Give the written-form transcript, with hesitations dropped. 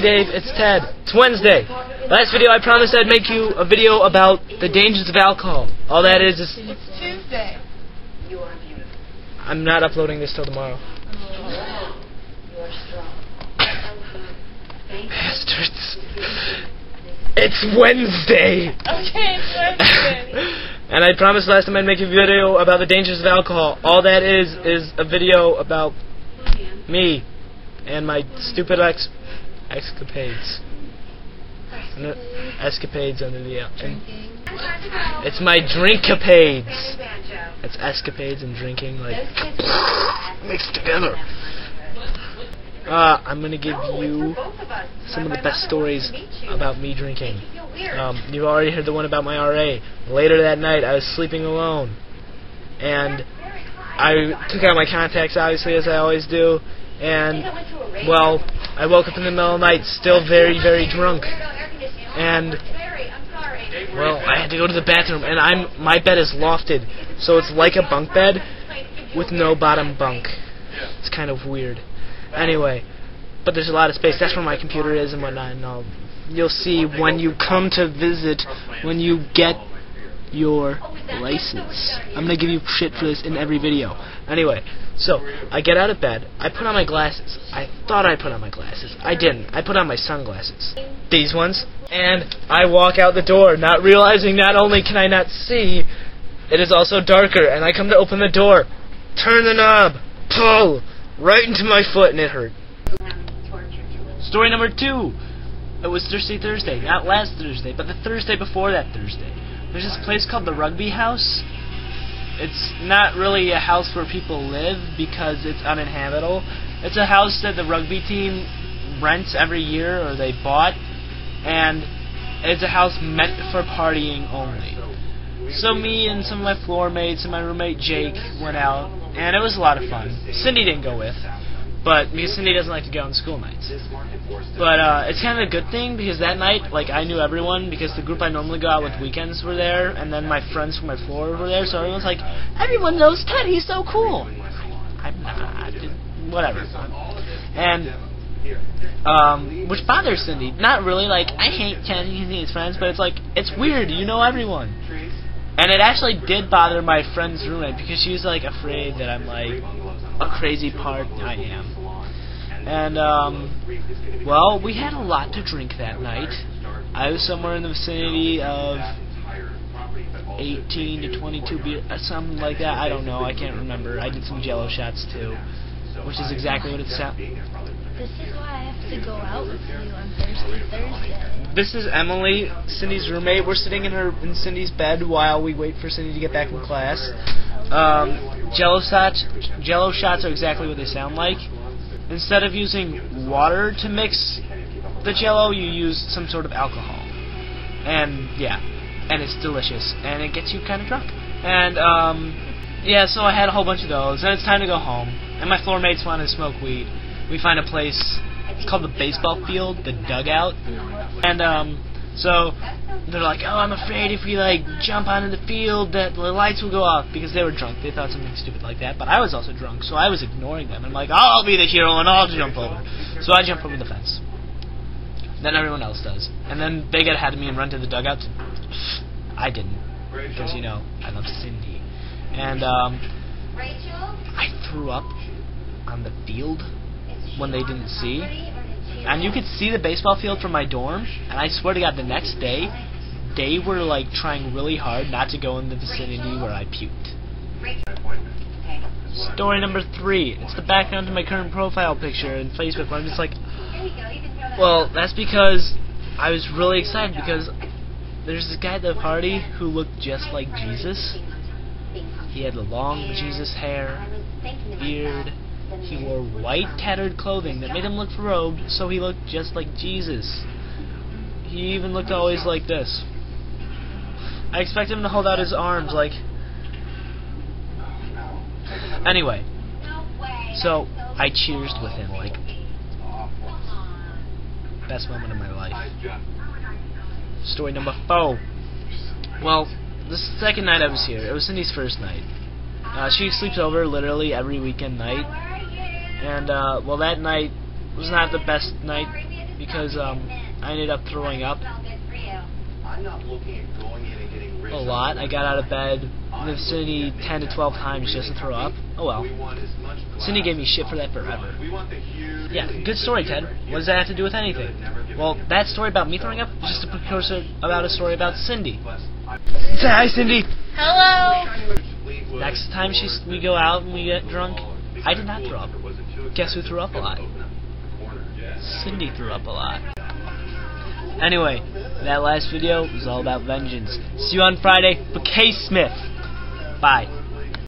Hey Dave, it's Ted. It's Wednesday. Last video I promised I'd make you a video about the dangers of alcohol. All that is It's Tuesday. I'm not uploading this till tomorrow. Bastards. It's Wednesday! Okay, it's Wednesday. And I promised last time I'd make a video about the dangers of alcohol. All that is a video about me and my stupid escapades. Escapades under the it's my drinkapades. It's escapades and drinking like mixed together. I'm gonna give you some of the best stories about me drinking. You've already heard the one about my RA. Later that night, I was sleeping alone, and I took out my contacts, obviously, as I always do, and, well, I woke up in the middle of the night, still very, very drunk, and, well, I had to go to the bathroom, and my bed is lofted, so it's like a bunk bed with no bottom bunk. It's kind of weird. Anyway, but there's a lot of space. That's where my computer is and whatnot, and you'll see when you come to visit, when you get your license. I'm going to give you shit for this in every video. Anyway, so, I get out of bed, I put on my glasses. I thought I put on my glasses. I didn't. I put on my sunglasses. These ones. And I walk out the door, not realizing not only can I not see, it is also darker, and I come to open the door, turn the knob, pull, right into my foot, and it hurt. Story number 2. It was Thirsty Thursday, not last Thursday, but the Thursday before that Thursday. There's this place called the Rugby House. It's not really a house where people live because it's uninhabitable. It's a house that the rugby team rents every year, or they bought, and it's a house meant for partying only. So me and some of my floor mates and my roommate Jake went out, and it was a lot of fun. Cindy didn't go with, but because Cindy doesn't like to go on school nights. But it's kind of a good thing because that night, like, I knew everyone because the group I normally go out with weekends were there, and then my friends from my floor were there, so everyone's like, everyone knows Ted, he's so cool. I'm not. Whatever. And, which bothers Cindy. Not really, like, I hate Ted and his friends, but it's like, it's weird, you know everyone. And it actually did bother my friend's roommate because she's, like, afraid that I'm, like, a crazy part. I am. And, well, we had a lot to drink that night. I was somewhere in the vicinity of 18 to 22 beer, something like that. I don't know. I can't remember. I did some Jello shots, too, which is exactly what it sounds. This is why I have to go out with you on Thursday. This is Emily, Cindy's roommate. We're sitting in Cindy's bed while we wait for Cindy to get back from class. Jello shots are exactly what they sound like. Instead of using water to mix the Jello, you use some sort of alcohol. And, yeah, and it's delicious. And it gets you kind of drunk. And, yeah, so I had a whole bunch of those. And it's time to go home. And my floor mates want to smoke weed. We find a place, it's called the baseball field, the dugout. And, so they're like, oh, I'm afraid if we, like, jump onto the field that the lights will go off, because they were drunk. They thought something stupid like that, but I was also drunk, so I was ignoring them. I'm like, I'll be the hero and I'll jump over. So I jump over the fence. Then everyone else does. And then they get ahead of me and run to the dugout. I didn't, because, you know, I love Cindy. And, I threw up on the field when they didn't see. And you could see the baseball field from my dorm, and I swear to God, the next day, they were, like, trying really hard not to go in the vicinity where I puked. Story number 3. It's the background to my current profile picture in Facebook, where I'm just like, well, that's because I was really excited, because there's this guy at the party who looked just like Jesus. He had the long Jesus hair, beard. He wore white, tattered clothing that made him look robed, so he looked just like Jesus. He even looked always like this. I expect him to hold out his arms like... Anyway, so I cheersed with him, like... Best moment of my life. Story number 4. Well, the second night I was here, it was Cindy's first night. She sleeps over literally every weekend night. And, well, that night was not the best night because I ended up throwing up a lot. I got out of bed in the vicinity 10 to 12 times just to throw up. Oh well. Cindy gave me shit for that forever. Yeah, good story, Ted. What does that have to do with anything? Well, that story about me throwing up is just a precursor about a story about Cindy. Say hi, Cindy! Hello! Next time we go out and we get drunk, I did not throw up. Guess who threw up a lot? Cindy threw up a lot. Anyway, that last video was all about vengeance. See you on Friday for K. Smith. Bye.